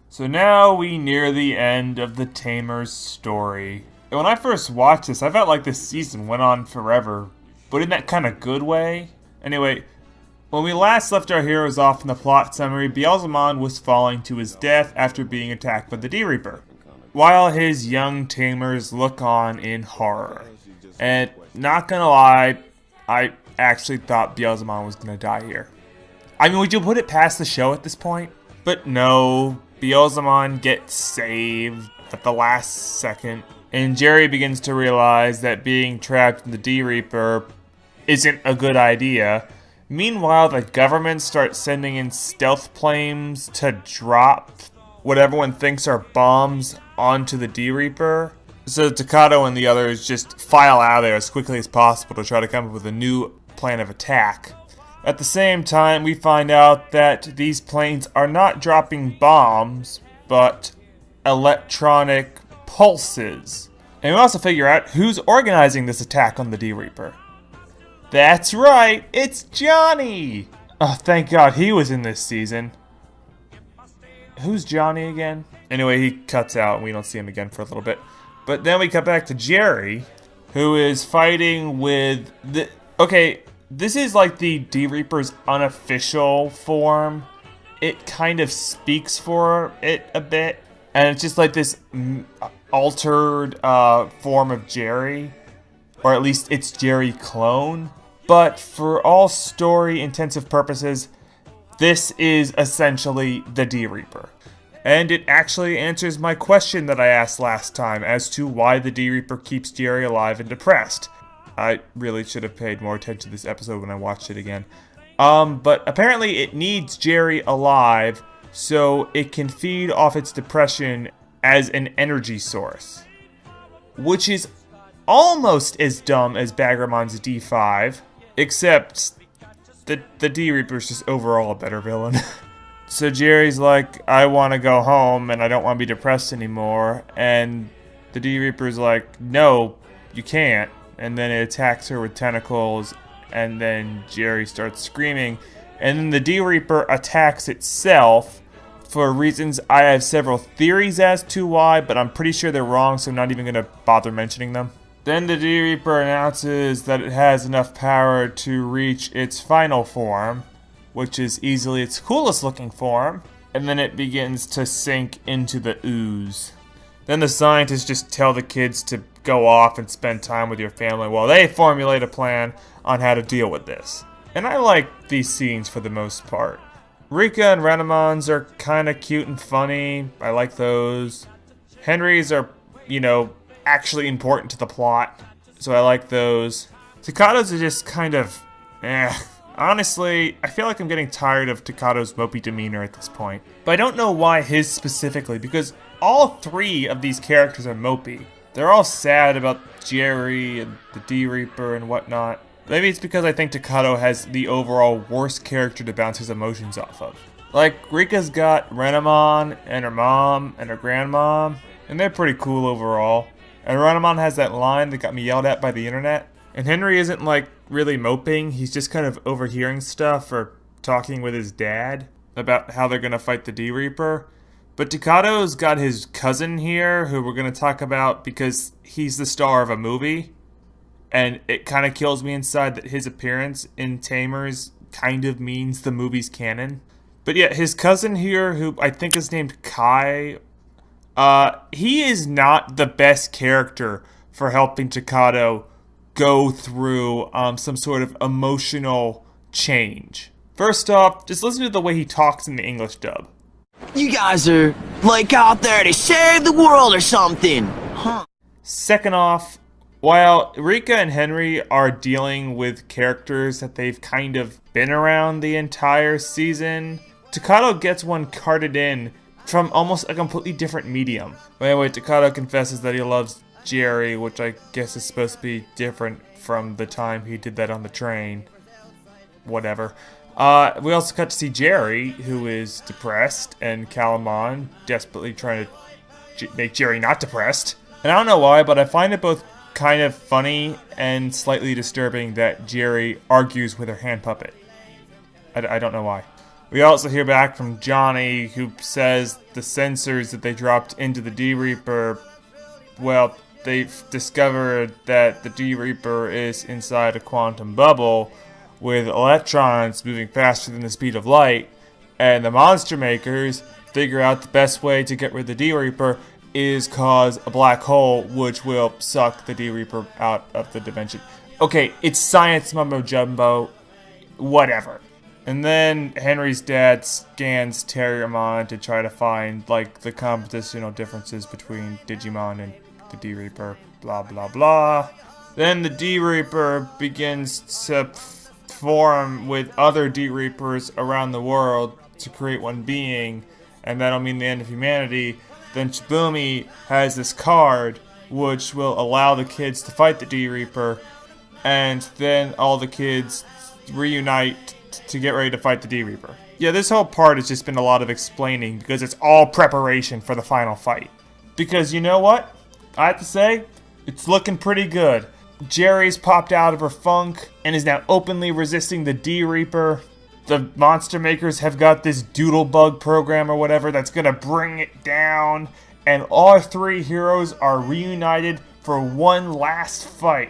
So now we near the end of the Tamers story. And when I first watched this, I felt like this season went on forever, but in that kind of good way. Anyway, when we last left our heroes off in the plot summary, Beelzemon was falling to his death after being attacked by the D-Reaper, while his young tamers look on in horror. And not gonna lie, I actually thought Beelzemon was gonna die here. I mean, would you put it past the show at this point? But no, Beelzemon gets saved at the last second, and Jerry begins to realize that being trapped in the D-Reaper isn't a good idea. Meanwhile, the government starts sending in stealth planes to drop what everyone thinks are bombs onto the D-Reaper. So Takato and the others just file out of there as quickly as possible to try to come up with a new plan of attack. At the same time, we find out that these planes are not dropping bombs, but electronic pulses. And we also figure out who's organizing this attack on the D-Reaper. That's right, it's Johnny! Oh, thank God he was in this season. Who's Johnny again? Anyway, he cuts out and we don't see him again for a little bit. But then we cut back to Jerry, who is fighting with the... Okay, this is like the D-Reaper's unofficial form. It kind of speaks for it a bit. And it's just like this altered form of Jerry. Or at least it's Jerry clone. But for all story-intensive purposes, this is essentially the D-Reaper. And it actually answers my question that I asked last time as to why the D-Reaper keeps Jerry alive and depressed. I really should have paid more attention to this episode when I watched it again. But apparently it needs Jerry alive so it can feed off its depression as an energy source. Which is almost as dumb as Baggermon's D5, except the D-Reaper's just overall a better villain. So Jerry's like, I want to go home and I don't want to be depressed anymore. And the D-Reaper's like, no, you can't. And then it attacks her with tentacles. And then Jerry starts screaming. And then the D-Reaper attacks itself for reasons I have several theories as to why. But I'm pretty sure they're wrong, so I'm not even going to bother mentioning them. Then the D-Reaper announces that it has enough power to reach its final form, which is easily its coolest looking form, and then it begins to sink into the ooze. Then the scientists just tell the kids to go off and spend time with your family while they formulate a plan on how to deal with this. And I like these scenes for the most part. Rika and Renamons are kinda cute and funny. I like those. Henry's are, you know, actually important to the plot, so I like those. Takato's are just kind of Honestly, I feel like I'm getting tired of Takato's mopey demeanor at this point. But I don't know why his specifically, because all three of these characters are mopey. They're all sad about Jerry and the D-Reaper and whatnot. Maybe it's because I think Takato has the overall worst character to bounce his emotions off of. Like, Rika's got Renamon and her mom and her grandmom, and they're pretty cool overall. And Renamon has that line that got me yelled at by the internet. And Henry isn't like really moping, he's just kind of overhearing stuff or talking with his dad about how they're gonna fight the D-Reaper. But Takato's got his cousin here who we're gonna talk about because he's the star of a movie. And it kind of kills me inside that his appearance in Tamers kind of means the movie's canon. But yeah, his cousin here, who I think is named Kai, he is not the best character for helping Takato go through some sort of emotional change. First off, just listen to the way he talks in the English dub. You guys are, like, out there to save the world or something, huh? Second off, while Rika and Henry are dealing with characters that they've kind of been around the entire season, Takato gets one carted in from almost a completely different medium. But anyway, Takato confesses that he loves Jerry, which I guess is supposed to be different from the time he did that on the train. Whatever. We also got to see Jerry, who is depressed, and Calamon desperately trying to make Jerry not depressed. And I don't know why, but I find it both kind of funny and slightly disturbing that Jerry argues with her hand puppet. I don't know why. We also hear back from Johnny, who says the sensors that they dropped into the D-Reaper, well, they've discovered that the D-Reaper is inside a quantum bubble with electrons moving faster than the speed of light, and the monster makers figure out the best way to get rid of the D-Reaper is cause a black hole, which will suck the D-Reaper out of the dimension. Okay, it's science mumbo jumbo, whatever. And then Henry's dad scans Terriermon to try to find, like, the compositional differences between Digimon and the D-Reaper, blah blah blah. Then the D-Reaper begins to form with other D-Reapers around the world to create one being, and that'll mean the end of humanity. Then Shibumi has this card which will allow the kids to fight the D-Reaper, and then all the kids reunite to get ready to fight the D-Reaper. Yeah, this whole part has just been a lot of explaining because it's all preparation for the final fight. Because you know what? I have to say, it's looking pretty good. Jerry's popped out of her funk and is now openly resisting the D-Reaper. The monster makers have got this doodlebug program or whatever that's gonna bring it down. And all three heroes are reunited for one last fight.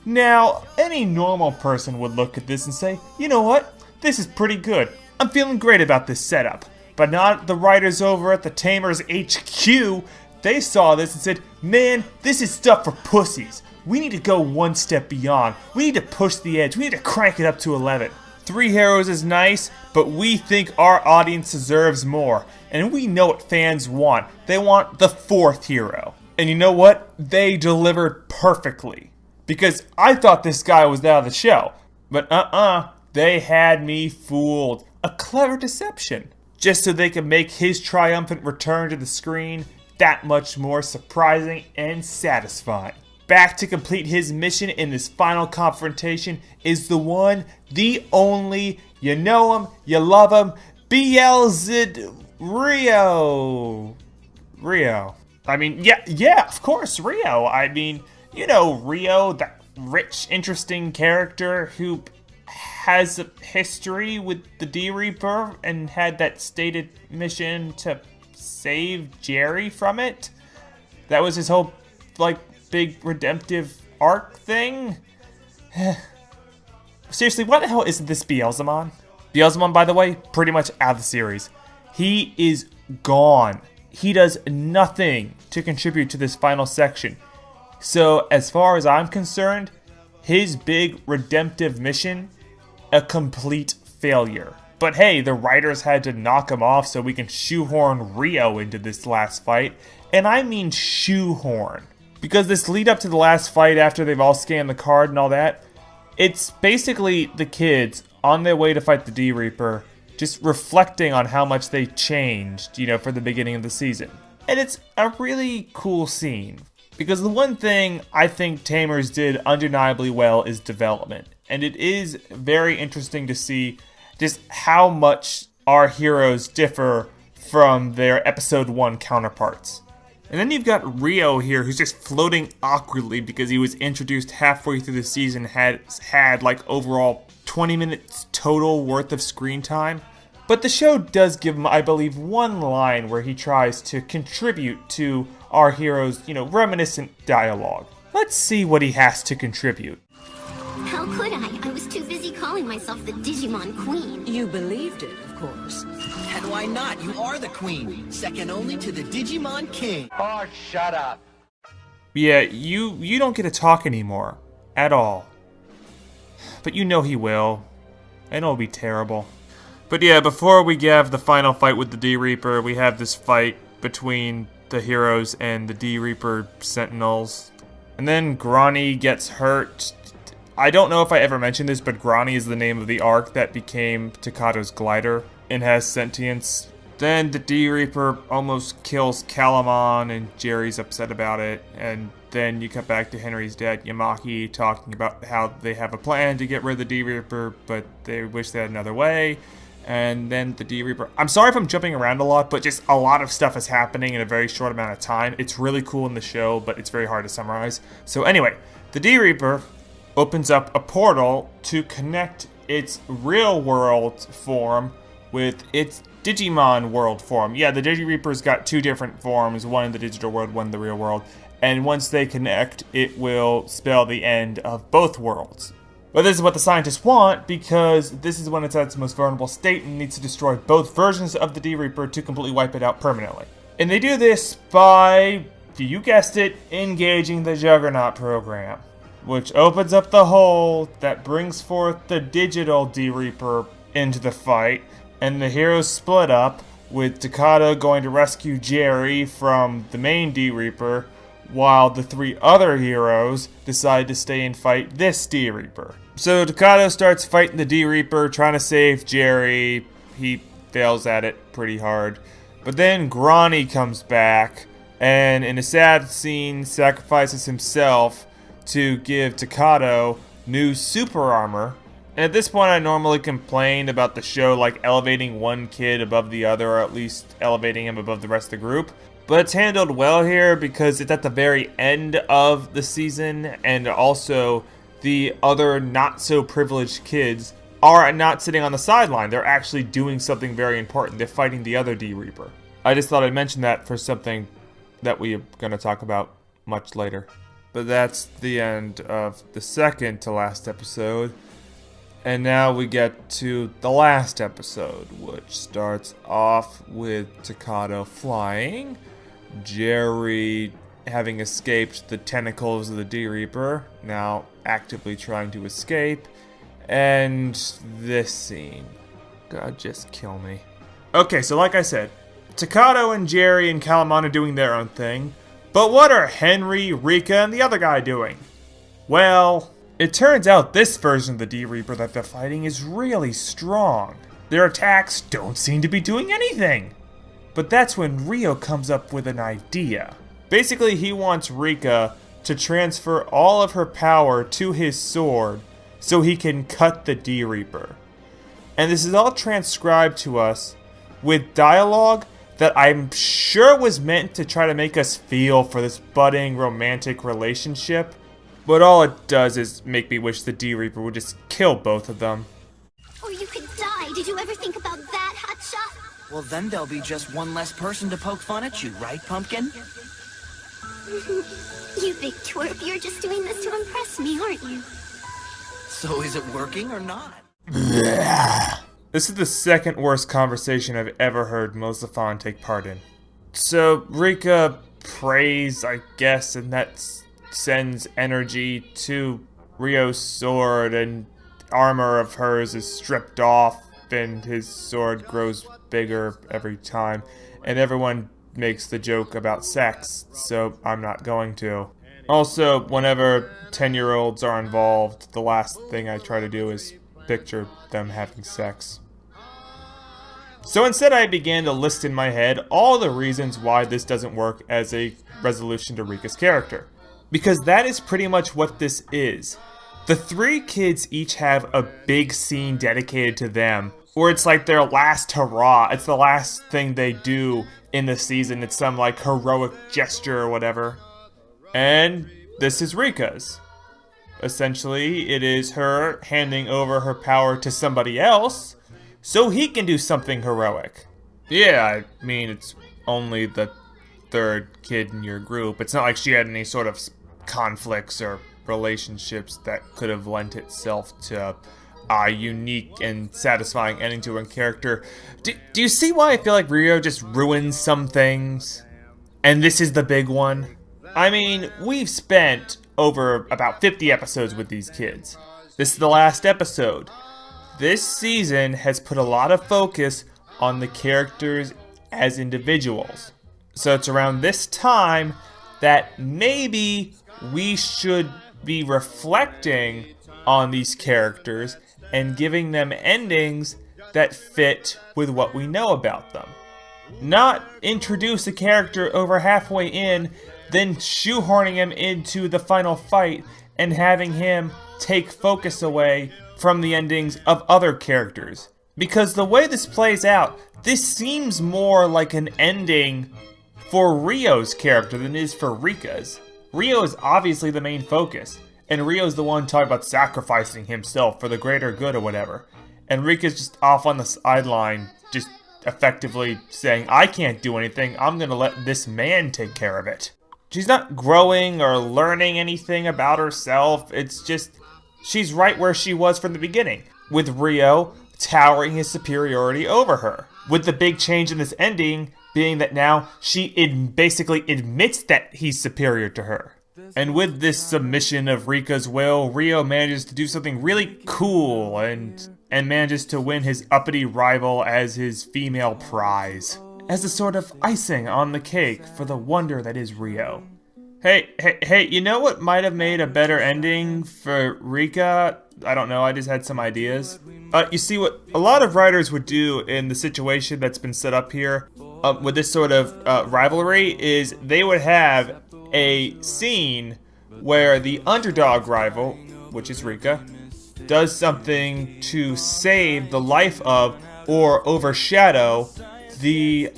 Now, any normal person would look at this and say, you know what? This is pretty good. I'm feeling great about this setup. But not the writers over at the Tamers HQ. They saw this and said, man, this is stuff for pussies. We need to go one step beyond. We need to push the edge. We need to crank it up to 11. 3 heroes is nice, but we think our audience deserves more. And we know what fans want. They want the 4th hero. And you know what? They delivered perfectly. Because I thought this guy was out of the show. But they had me fooled. A clever deception. Just so they could make his triumphant return to the screen that much more surprising and satisfying. Back to complete his mission in this final confrontation is the one, the only, you know him, you love him, Rio. I mean, yeah, of course, Rio. I mean, you know Rio, that rich, interesting character who has a history with the D-Reaper and had that stated mission to save Jerry from it. That was his whole, like, big redemptive arc thing. Seriously, what the hell is this Beelzemon? Beelzemon, by the way, pretty much out of the series. He is gone. He does nothing to contribute to this final section. So, as far as I'm concerned, his big redemptive mission, a complete failure. But hey, the writers had to knock him off so we can shoehorn Rio into this last fight. And I mean shoehorn. Because this lead up to the last fight after they've all scanned the card and all that, it's basically the kids on their way to fight the D-Reaper, just reflecting on how much they changed, you know, for the beginning of the season. And it's a really cool scene. Because the one thing I think Tamers did undeniably well is development. And it is very interesting to see just how much our heroes differ from their episode 1 counterparts. And then you've got Rio here, who's just floating awkwardly because he was introduced halfway through the season, had like overall 20 minutes total worth of screen time. But the show does give him, I believe, one line where he tries to contribute to our heroes', you know, reminiscent dialogue. Let's see what he has to contribute. How could I? I was too busy calling myself the Digimon Queen. You believed it, of course. And why not? You are the queen, second only to the Digimon King. Oh, shut up. Yeah, you don't get to talk anymore. At all. But you know he will. And it'll be terrible. But yeah, before we have the final fight with the D-Reaper, we have this fight between the heroes and the D-Reaper Sentinels. And then Grani gets hurt. I don't know if I ever mentioned this, but Grani is the name of the arc that became Takato's glider and has sentience. Then the D-Reaper almost kills Calamon and Jerry's upset about it. And then you cut back to Henry's dad, Yamaki, talking about how they have a plan to get rid of the D-Reaper, but they wish they had another way. And then the D-Reaper... I'm sorry if I'm jumping around a lot, but just a lot of stuff is happening in a very short amount of time. It's really cool in the show, but it's very hard to summarize. So anyway, the D-Reaper opens up a portal to connect its real-world form with its Digimon world form. Yeah, the Digireaper's got two different forms, one in the digital world, one in the real world. And once they connect, it will spell the end of both worlds. But this is what the scientists want, because this is when it's at its most vulnerable state and needs to destroy both versions of the D-Reaper to completely wipe it out permanently. And they do this by, you guessed it, engaging the Juggernaut program, which opens up the hole that brings forth the digital D-Reaper into the fight, and the heroes split up, with Takata going to rescue Jerry from the main D-Reaper, while the three other heroes decide to stay and fight this D-Reaper. So Takata starts fighting the D-Reaper, trying to save Jerry. He fails at it pretty hard. But then Grani comes back, and in a sad scene, sacrifices himself to give Takata new super armor. And at this point, I normally complain about the show like elevating one kid above the other, or at least elevating him above the rest of the group. But it's handled well here because it's at the very end of the season, and also the other not-so-privileged kids are not sitting on the sideline. They're actually doing something very important. They're fighting the other D-Reaper. I just thought I'd mention that for something that we are going to talk about much later. But that's the end of the second to last episode. And now we get to the last episode, which starts off with Takata flying, Jerry having escaped the tentacles of the D-Reaper, now actively trying to escape, and this scene. God, just kill me. Okay, so like I said, Takata and Jerry and Calamon are doing their own thing, but what are Henry, Rika, and the other guy doing? Well, it turns out this version of the D-Reaper that they're fighting is really strong. Their attacks don't seem to be doing anything. But that's when Ryo comes up with an idea. Basically, he wants Rika to transfer all of her power to his sword so he can cut the D-Reaper. And this is all transcribed to us with dialogue that I'm sure was meant to try to make us feel for this budding romantic relationship. But all it does is make me wish the D-Reaper would just kill both of them. Or you could die. Did you ever think about that, Hotshot? Well, then there'll be just one less person to poke fun at you, right, Pumpkin? You big twerp, you're just doing this to impress me, aren't you? So is it working or not? This is the second worst conversation I've ever heard Mosafon take part in. So Rika prays, I guess, and that sends energy to Ryo's sword, and armor of hers is stripped off, and his sword grows bigger every time, and everyone makes the joke about sex, so I'm not going to. Also, whenever 10-year-olds are involved, the last thing I try to do is picture them having sex. So instead I began to list in my head all the reasons why this doesn't work as a resolution to Rika's character. Because that is pretty much what this is. The three kids each have a big scene dedicated to them, where it's like their last hurrah, it's the last thing they do in the season, it's some like heroic gesture or whatever. And this is Rika's. Essentially, it is her handing over her power to somebody else, so he can do something heroic. Yeah, I mean, it's only the third kid in your group. It's not like she had any sort of conflicts or relationships that could have lent itself to a unique and satisfying ending to her character. Do you see why I feel like Ryo just ruins some things? And this is the big one? I mean, we've spent over about 50 episodes with these kids. This is the last episode. This season has put a lot of focus on the characters as individuals. So it's around this time that maybe we should be reflecting on these characters and giving them endings that fit with what we know about them. Not introduce a character over halfway in, then shoehorning him into the final fight and having him take focus away from the endings of other characters. Because the way this plays out, this seems more like an ending for Ryo's character than it is for Rika's. Ryo is obviously the main focus, and Ryo's the one talking about sacrificing himself for the greater good or whatever. And Rika's just off on the sideline just effectively saying, I can't do anything, I'm gonna let this man take care of it. She's not growing or learning anything about herself, it's just, she's right where she was from the beginning, with Rio towering his superiority over her. With the big change in this ending being that now she basically admits that he's superior to her. And with this submission of Rika's will, Rio manages to do something really cool and manages to win his uppity rival as his female prize, as a sort of icing on the cake for the wonder that is Rio. Hey, you know what might have made a better ending for Rika? I don't know, I just had some ideas. You see, what a lot of writers would do in the situation that's been set up here with this sort of rivalry is they would have a scene where the underdog rival, which is Rika, does something to save the life of or overshadow the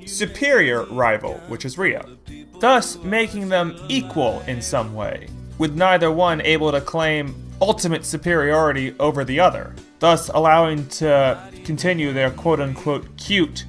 superior rival, which is Rio, thus making them equal in some way, with neither one able to claim ultimate superiority over the other, thus allowing to continue their quote-unquote cute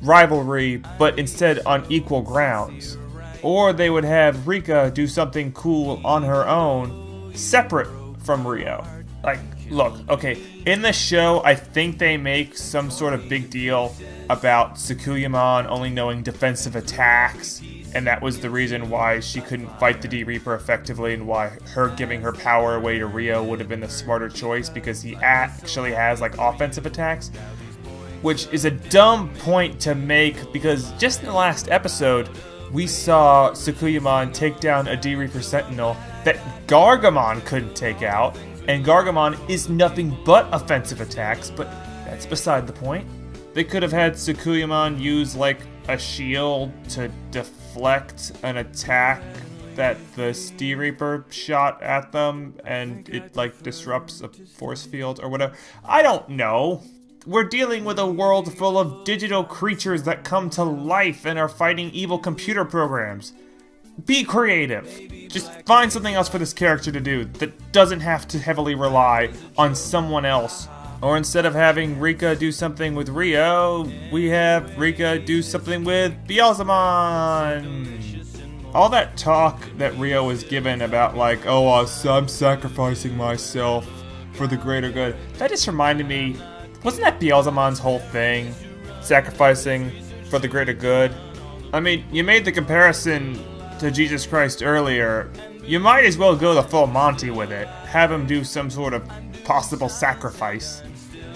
rivalry, but instead on equal grounds. Or they would have Rika do something cool on her own, separate from Rio. Like, look, okay, in the show, I think they make some sort of big deal about Tsukuyamon only knowing defensive attacks, and that was the reason why she couldn't fight the D-Reaper effectively, and why her giving her power away to Rio would have been the smarter choice, because he actually has, like, offensive attacks. Which is a dumb point to make, because just in the last episode, we saw Tsukuyamon take down a D-Reaper Sentinel that Gargamon couldn't take out, and Gargamon is nothing but offensive attacks, but that's beside the point. They could have had Tsukuyamon use, like, a shield to deflect an attack that the D-Reaper shot at them, and it, like, disrupts a force field or whatever. I don't know. We're dealing with a world full of digital creatures that come to life and are fighting evil computer programs. Be creative. Just find something else for this character to do that doesn't have to heavily rely on someone else. Or instead of having Rika do something with Rio, we have Rika do something with Beelzemon. All that talk that Rio was given about, like, oh, I'm sacrificing myself for the greater good, that just reminded me, wasn't that Beelzemon's whole thing? Sacrificing for the greater good? I mean, you made the comparison to Jesus Christ earlier. You might as well go the full Monty with it. Have him do some sort of possible sacrifice.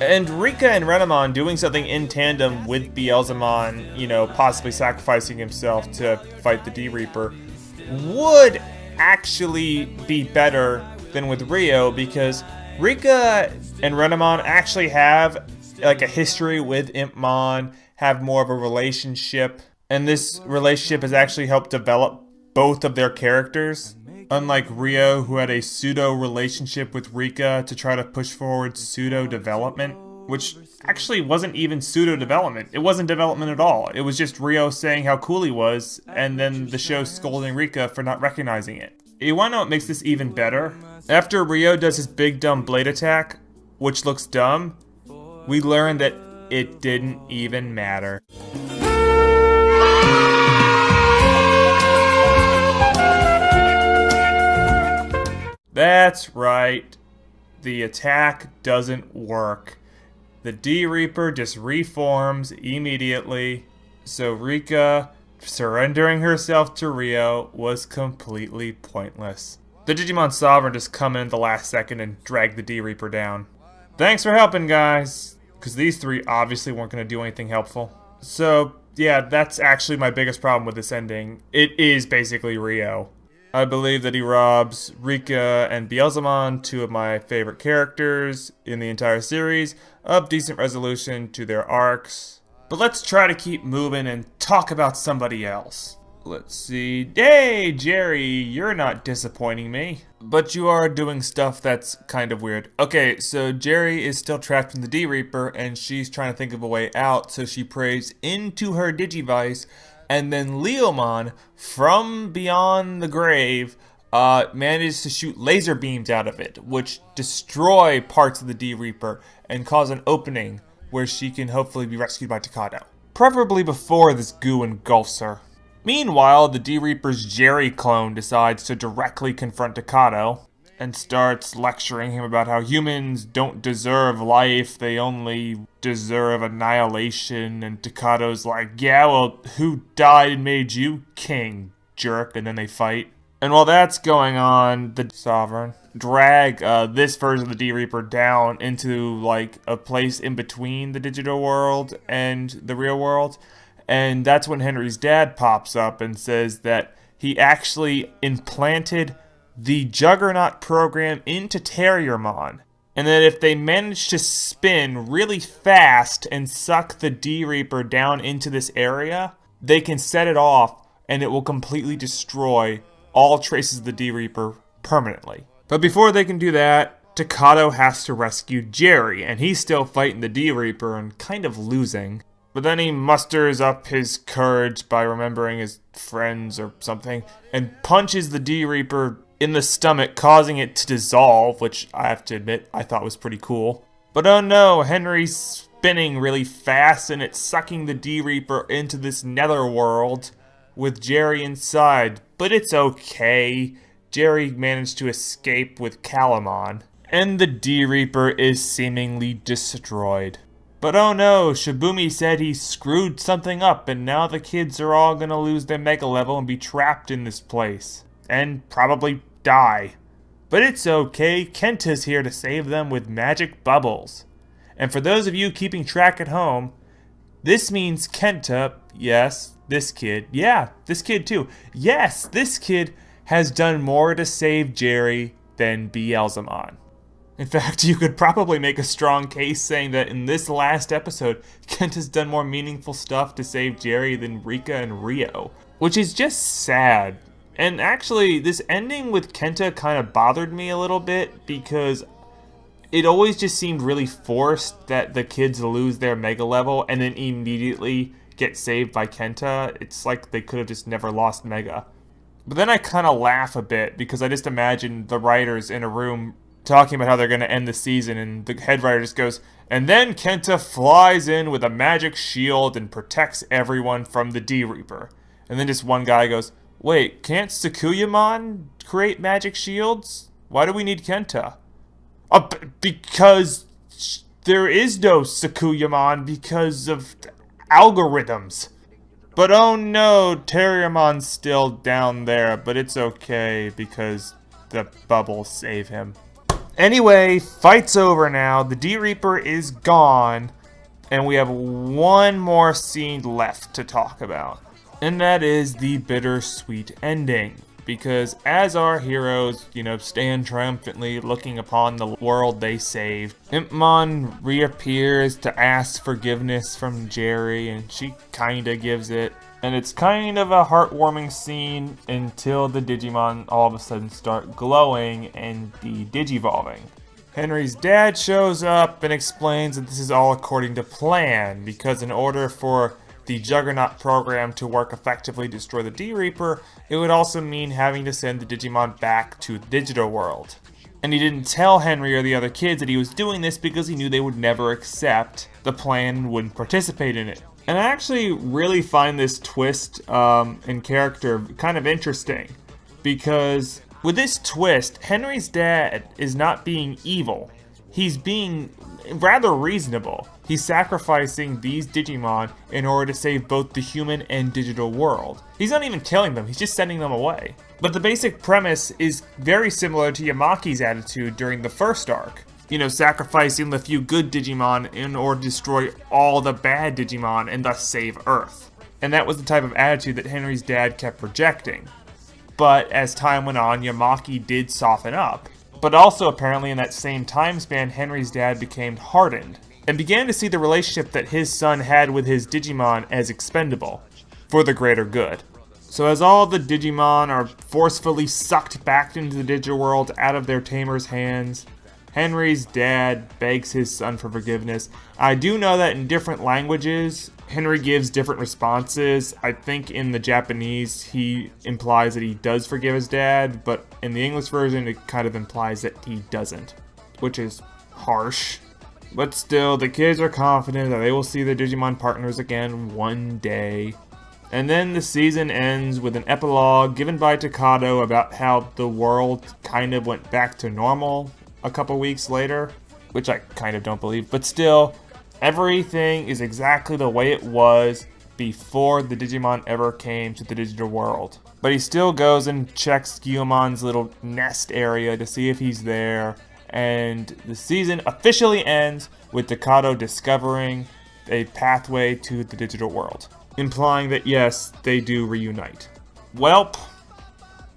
And Rika and Renamon doing something in tandem with Beelzemon, you know, possibly sacrificing himself to fight the D-Reaper, would actually be better than with Rio, because Rika and Renamon actually have, like, a history with Impmon, have more of a relationship, and this relationship has actually helped develop both of their characters. Unlike Rio, who had a pseudo-relationship with Rika to try to push forward pseudo-development, which actually wasn't even pseudo-development. It wasn't development at all. It was just Rio saying how cool he was, and then the show scolding Rika for not recognizing it. You wanna know what makes this even better? After Rio does his big dumb blade attack, which looks dumb, we learn that it didn't even matter. That's right. The attack doesn't work. The D-Reaper just reforms immediately, so Rika surrendering herself to Rio was completely pointless. The Digimon Sovereign just come in at the last second and drag the D-Reaper down. Thanks for helping, guys! Because these three obviously weren't going to do anything helpful. So, yeah, that's actually my biggest problem with this ending. It is basically Rio. I believe that he robs Rika and Beelzemon, two of my favorite characters in the entire series, of decent resolution to their arcs. But let's try to keep moving and talk about somebody else. Let's see. Hey, Jerry, you're not disappointing me. But you are doing stuff that's kind of weird. Okay, so Jerry is still trapped in the D-Reaper, and she's trying to think of a way out, so she prays into her Digivice, and then Leomon, from beyond the grave, manages to shoot laser beams out of it, which destroy parts of the D-Reaper and cause an opening where she can hopefully be rescued by Takato. Preferably before this goo engulfs her. Meanwhile, the D-Reaper's Jerry clone decides to directly confront Takato and starts lecturing him about how humans don't deserve life, they only deserve annihilation, and Takato's like, yeah, well, who died and made you king, jerk, and then they fight. And while that's going on, the Sovereign drag this version of the D-Reaper down into like a place in between the digital world and the real world. And that's when Henry's dad pops up and says that he actually implanted the Juggernaut program into Terriermon. And that if they manage to spin really fast and suck the D-Reaper down into this area, they can set it off and it will completely destroy all traces of the D-Reaper permanently. But before they can do that, Takato has to rescue Jerry, and he's still fighting the D-Reaper and kind of losing. But then he musters up his courage by remembering his friends or something, and punches the D-Reaper in the stomach, causing it to dissolve, which I have to admit I thought was pretty cool. But oh no, Henry's spinning really fast, and it's sucking the D-Reaper into this netherworld with Jerry inside. But it's okay. Jerry managed to escape with Calamon, and the D-Reaper is seemingly destroyed. But oh no, Shibumi said he screwed something up, and now the kids are all gonna lose their mega level and be trapped in this place. And probably die. But it's okay, Kenta's here to save them with magic bubbles. And for those of you keeping track at home, this means Kenta, yes, this kid, yeah, this kid too, yes, this kid has done more to save Jerry than Beelzemon. In fact, you could probably make a strong case saying that in this last episode, Kenta's done more meaningful stuff to save Jerry than Rika and Rio, which is just sad. And actually, this ending with Kenta kind of bothered me a little bit because it always just seemed really forced that the kids lose their mega level and then immediately get saved by Kenta. It's like they could have just never lost mega. But then I kind of laugh a bit because I just imagine the writers in a room talking about how they're going to end the season, and the head writer just goes, and then Kenta flies in with a magic shield and protects everyone from the D-Reaper. And then just one guy goes, wait, can't Sakuyamon create magic shields? Why do we need Kenta? Because there is no Sakuyamon because of algorithms. But oh no, Terriermon's still down there, but it's okay because the bubbles save him. Anyway, fight's over now, the D-Reaper is gone, and we have one more scene left to talk about. And that is the bittersweet ending. Because as our heroes, stand triumphantly looking upon the world they saved, Impmon reappears to ask forgiveness from Jerry, and she kinda gives it. And it's kind of a heartwarming scene until the Digimon all of a sudden start glowing and be digivolving. Henry's dad shows up and explains that this is all according to plan, because in order for the Juggernaut program to work effectively to destroy the D-Reaper, it would also mean having to send the Digimon back to the digital world. And he didn't tell Henry or the other kids that he was doing this because he knew they would never accept the plan and wouldn't participate in it. And I actually really find this twist in character kind of interesting, because with this twist, Henry's dad is not being evil. He's being rather reasonable. He's sacrificing these Digimon in order to save both the human and digital world. He's not even killing them, he's just sending them away. But the basic premise is very similar to Yamaki's attitude during the first arc. Sacrificing the few good Digimon in order to destroy all the bad Digimon and thus save Earth. And that was the type of attitude that Henry's dad kept projecting. But as time went on, Yamaki did soften up. But also apparently in that same time span, Henry's dad became hardened and began to see the relationship that his son had with his Digimon as expendable for the greater good. So as all the Digimon are forcefully sucked back into the digital world out of their tamers' hands, Henry's dad begs his son for forgiveness. I do know that in different languages, Henry gives different responses. I think in the Japanese, he implies that he does forgive his dad, but in the English version, it kind of implies that he doesn't, which is harsh. But still, the kids are confident that they will see their Digimon partners again one day. And then the season ends with an epilogue given by Takado about how the world kind of went back to normal a couple weeks later, which I kind of don't believe, but still, everything is exactly the way it was before the Digimon ever came to the digital world. But he still goes and checks Guillimon's little nest area to see if he's there, and the season officially ends with Takado discovering a pathway to the digital world, implying that yes, they do reunite. Welp,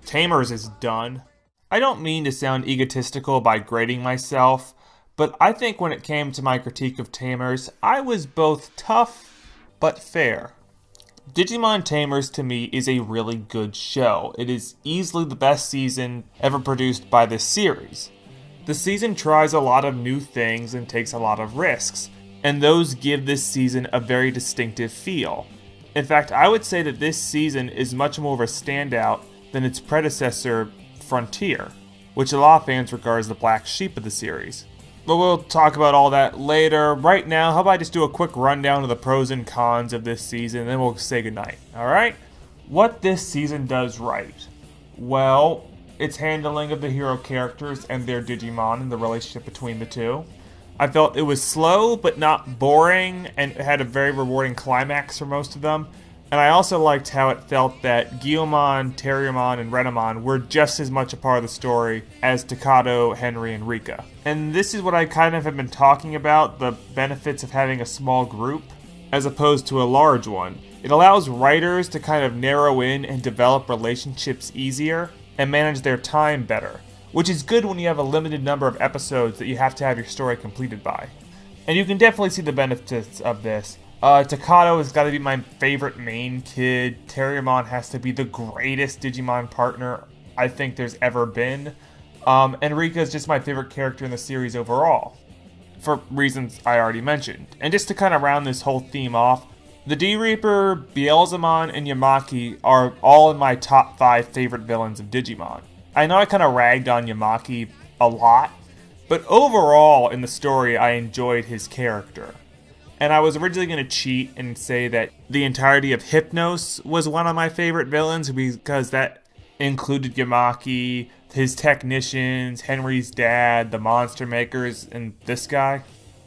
Tamers is done. I don't mean to sound egotistical by grading myself, but I think when it came to my critique of Tamers, I was both tough but fair. Digimon Tamers to me is a really good show. It is easily the best season ever produced by this series. The season tries a lot of new things and takes a lot of risks, and those give this season a very distinctive feel. In fact, I would say that this season is much more of a standout than its predecessor, Frontier, which a lot of fans regard as the black sheep of the series. But we'll talk about all that later. Right now, how about I just do a quick rundown of the pros and cons of this season, and then we'll say goodnight, alright? What this season does right? Well, its handling of the hero characters and their Digimon and the relationship between the two. I felt it was slow, but not boring, and it had a very rewarding climax for most of them. And I also liked how it felt that Guilmon, Terriermon, and Renamon were just as much a part of the story as Takado, Henry, and Rika. And this is what I kind of have been talking about, the benefits of having a small group as opposed to a large one. It allows writers to kind of narrow in and develop relationships easier and manage their time better, which is good when you have a limited number of episodes that you have to have your story completed by. And you can definitely see the benefits of this. Takado has got to be my favorite main kid. Terriermon has to be the greatest Digimon partner I think there's ever been. And Rika is just my favorite character in the series overall, for reasons I already mentioned. And just to kind of round this whole theme off, the D-Reaper, Beelzemon, and Yamaki are all in my top 5 favorite villains of Digimon. I know I kind of ragged on Yamaki a lot, but overall in the story I enjoyed his character. And I was originally going to cheat and say that the entirety of Hypnos was one of my favorite villains because that included Yamaki, his technicians, Henry's dad, the monster makers, and this guy.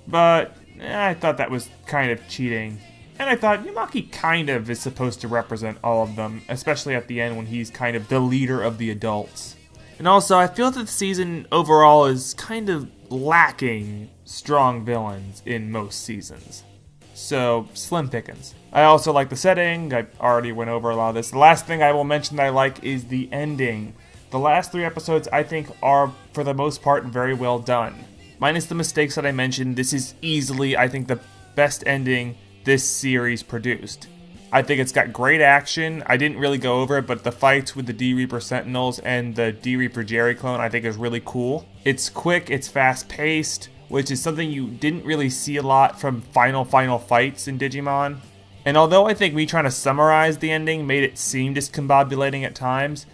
But I thought that was kind of cheating. And I thought Yamaki kind of is supposed to represent all of them, especially at the end when he's kind of the leader of the adults. And also, I feel that the season overall is kind of lacking strong villains in most seasons. So, slim pickings. I also like the setting. I already went over a lot of this. The last thing I will mention that I like is the ending. The last 3 episodes I think are, for the most part, very well done. Minus the mistakes that I mentioned, this is easily, I think, the best ending this series produced. I think it's got great action. I didn't really go over it, but the fights with the D-Reaper Sentinels and the D-Reaper Jerry clone I think is really cool. It's quick, it's fast-paced, which is something you didn't really see a lot from final fights in Digimon. And although I think me trying to summarize the ending made it seem discombobulating at times,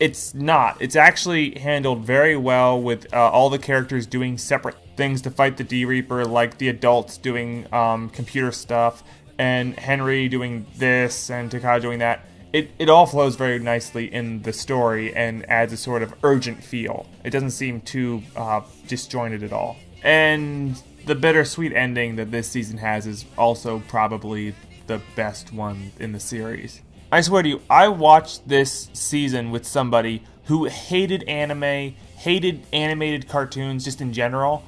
it's not. It's actually handled very well with all the characters doing separate things to fight the D-Reaper, like the adults doing computer stuff, and Henry doing this, and Takada doing that. It all flows very nicely in the story and adds a sort of urgent feel. It doesn't seem too disjointed at all. And the bittersweet ending that this season has is also probably the best one in the series. I swear to you, I watched this season with somebody who hated anime, hated animated cartoons just in general,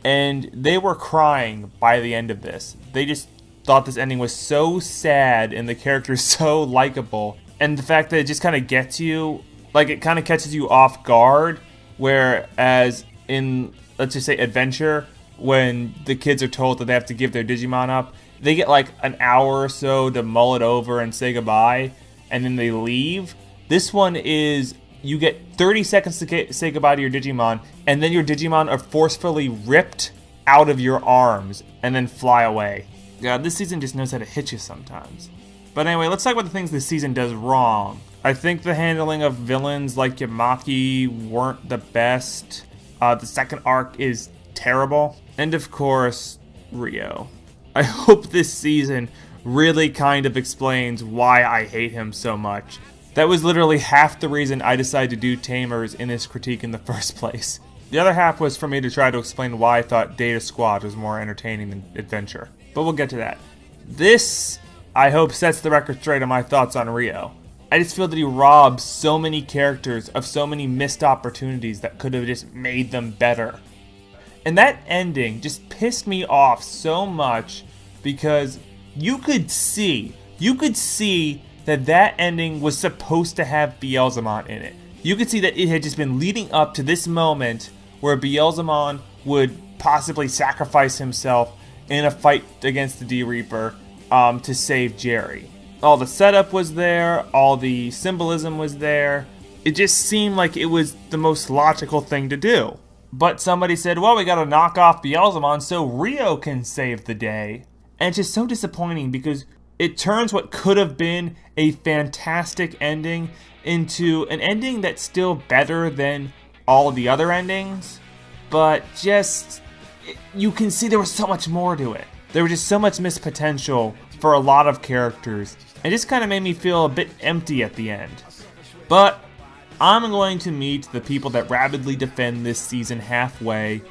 and they were crying by the end of this. They just thought this ending was so sad and the characters so likable, and the fact that it just kind of gets you, like it kind of catches you off guard, whereas in, let's just say, Adventure, when the kids are told that they have to give their Digimon up, they get like an hour or so to mull it over and say goodbye, and then they leave. This one is, you get 30 seconds to say goodbye to your Digimon, and then your Digimon are forcefully ripped out of your arms and then fly away. Yeah, this season just knows how to hit you sometimes. But anyway, let's talk about the things this season does wrong. I think the handling of villains like Yamaki weren't the best. The second arc is terrible. And of course, Rio. I hope this season really kind of explains why I hate him so much. That was literally half the reason I decided to do Tamers in this critique in the first place. The other half was for me to try to explain why I thought Data Squad was more entertaining than Adventure. But we'll get to that. This, I hope, sets the record straight on my thoughts on Rio. I just feel that he robs so many characters of so many missed opportunities that could have just made them better. And that ending just pissed me off so much because you could see that that ending was supposed to have Beelzemon in it. You could see that it had just been leading up to this moment where Beelzemon would possibly sacrifice himself in a fight against the D-Reaper to save Jerry. All the setup was there, all the symbolism was there. It just seemed like it was the most logical thing to do. But somebody said, well, we gotta knock off Beelzemon so Rio can save the day. And it's just so disappointing because it turns what could have been a fantastic ending into an ending that's still better than all the other endings. But just, you can see there was so much more to it. There was just so much missed potential for a lot of characters. It just kind of made me feel a bit empty at the end. But I'm going to meet the people that rapidly defend this season halfway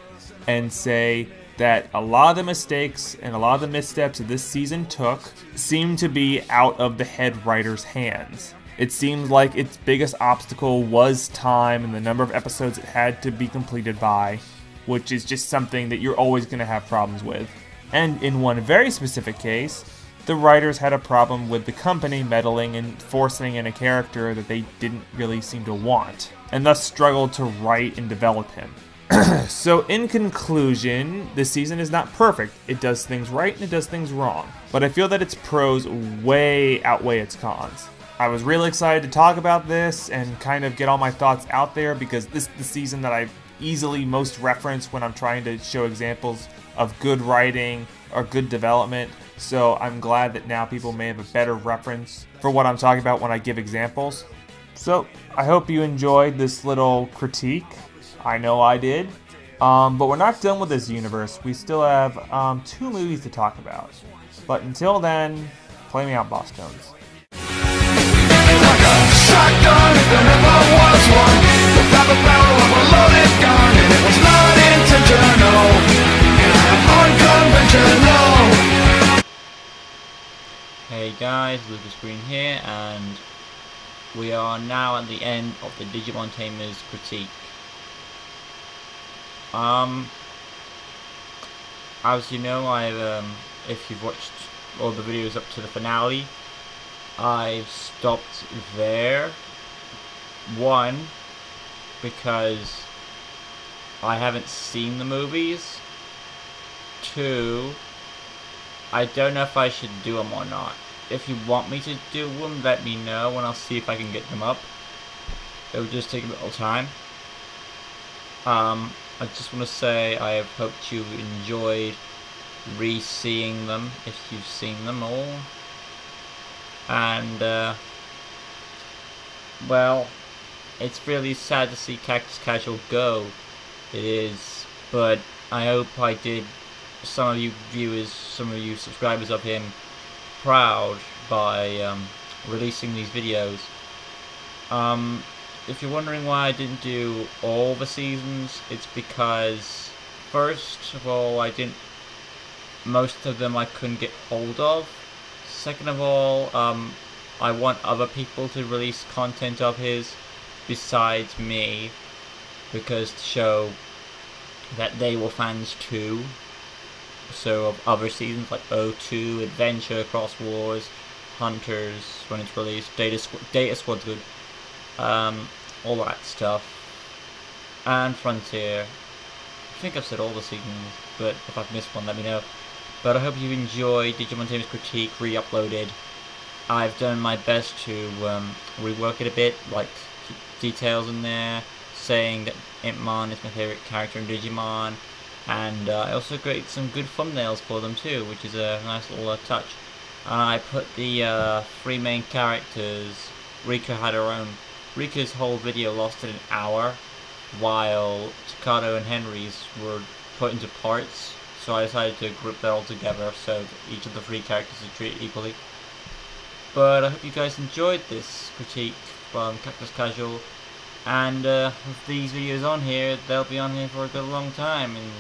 and say that a lot of the mistakes and a lot of the missteps that this season took seem to be out of the head writer's hands. It seems like its biggest obstacle was time and the number of episodes it had to be completed by, which is just something that you're always going to have problems with. And in one very specific case, the writers had a problem with the company meddling and forcing in a character that they didn't really seem to want, and thus struggled to write and develop him. So in conclusion, this season is not perfect. It does things right and it does things wrong. But I feel that its pros way outweigh its cons. I was really excited to talk about this and kind of get all my thoughts out there because this is the season that I easily most reference when I'm trying to show examples of good writing or good development. So I'm glad that now people may have a better reference for what I'm talking about when I give examples. So I hope you enjoyed this little critique. I know I did. But we're not done with this universe. We still have 2 movies to talk about. But until then, play me out, Boss Tones. Shotgun if there ever was one, without the barrel of a loaded gun, and it was not intentional, unconventional. Hey guys, Lucas Green here, and we are now at the end of the Digimon Tamers critique. As you know, I've if you've watched all the videos up to the finale, I've stopped there. 1, because I haven't seen the movies. 2, I don't know if I should do them or not. If you want me to do them, let me know and I'll see if I can get them up. It would just take a little time. I just want to say I have hoped you enjoyed re-seeing them if you've seen them all. And, well, it's really sad to see Cactus Casual go. It is, but I hope I did some of you viewers, some of you subscribers of him proud by releasing these videos. If you're wondering why I didn't do all the seasons, it's because, first of all, most of them I couldn't get hold of. Second of all, I want other people to release content of his besides me, because to show that they were fans too. So of other seasons like O2, Adventure, Cross Wars, Hunters when it's released, Data Squad's good, all that stuff, and Frontier. I think I've said all the seasons, but if I've missed one, let me know. But I hope you enjoyed Digimon Tamers Critique re-uploaded. I've done my best to rework it a bit, like details in there, saying that Impmon is my favourite character in Digimon, and I also created some good thumbnails for them too, which is a nice little touch. I put the 3 main characters. Rika had her own. Rika's whole video lasted an hour, while Takado and Henry's were put into parts, so I decided to group that all together so that each of the 3 characters is treated equally. But I hope you guys enjoyed this critique from Cactus Casual, and with these videos on here, they'll be on here for a good long time, and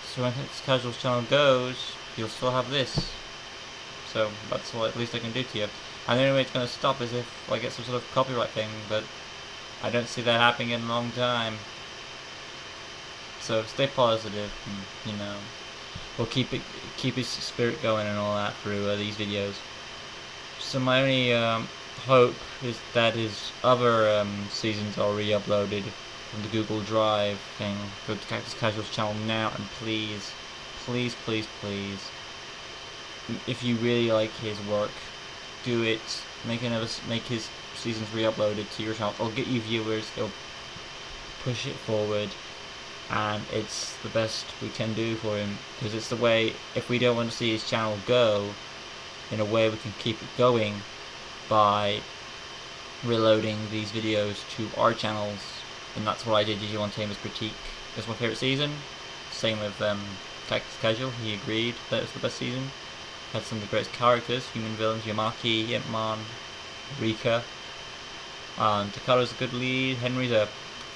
so when Cactus Casual's channel goes, you'll still have this. So that's what at least I can do to you. And the only way it's going to stop is if I get some sort of copyright thing, but I don't see that happening in a long time. So stay positive, and, you know, we'll keep his spirit going and all that through these videos. So my only hope is that his other seasons are re-uploaded from the Google Drive thing. Go to Cactus Casual's channel now, and please, please, please, please, if you really like his work, do it. Make his seasons re-uploaded to your channel. It'll get you viewers. It'll push it forward, and it's the best we can do for him, because it's the way. If we don't want to see his channel go, in a way we can keep it going by reloading these videos to our channels, and that's what I did. Digimon Tamers Critique is my favourite season. Same with Cactus Casual, he agreed that it was the best season. Had some of the greatest characters, human villains, Yamaki, Impmon, Rika. Takado's a good lead, Henry's a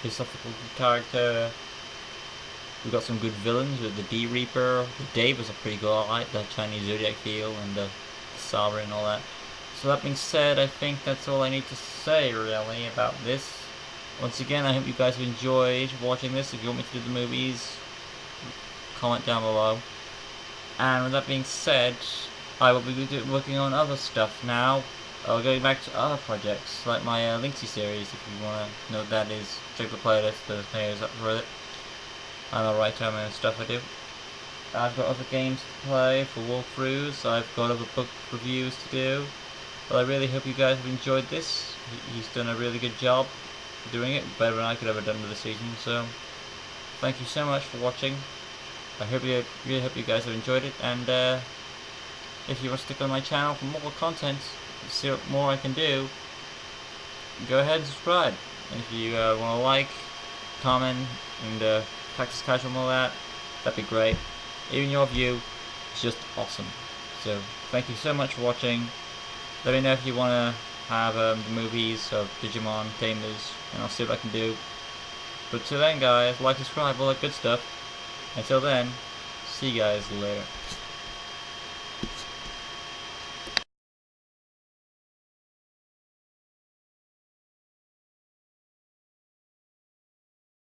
philosophical character. We've got some good villains with the D-Reaper. Dave was a pretty good, I like the Chinese Zodiac feel and the Sabra and all that. So that being said, I think that's all I need to say really about this. Once again, I hope you guys have enjoyed watching this. If you want me to do the movies, comment down below. And with that being said, I will be working on other stuff now. Going back to other projects, like my Linksy series, if you want to know what that is. Check the playlist, the videos up for it. I'm a writer and stuff I do. I've got other games to play for walkthroughs, I've got other book reviews to do. But I really hope you guys have enjoyed this. He's done a really good job doing it, better than I could have ever done with the season, so thank you so much for watching. I really hope you guys have enjoyed it, and if you want to stick on my channel for more content, see what more I can do, go ahead and subscribe. And if you want to like, comment, and Cactus Casual and all that, that'd be great. Even your view is just awesome. So thank you so much for watching. Let me know if you want to have the movies of Digimon, Tamers, and I'll see what I can do. But till then guys, like, subscribe, all that good stuff. Until then, see you guys later.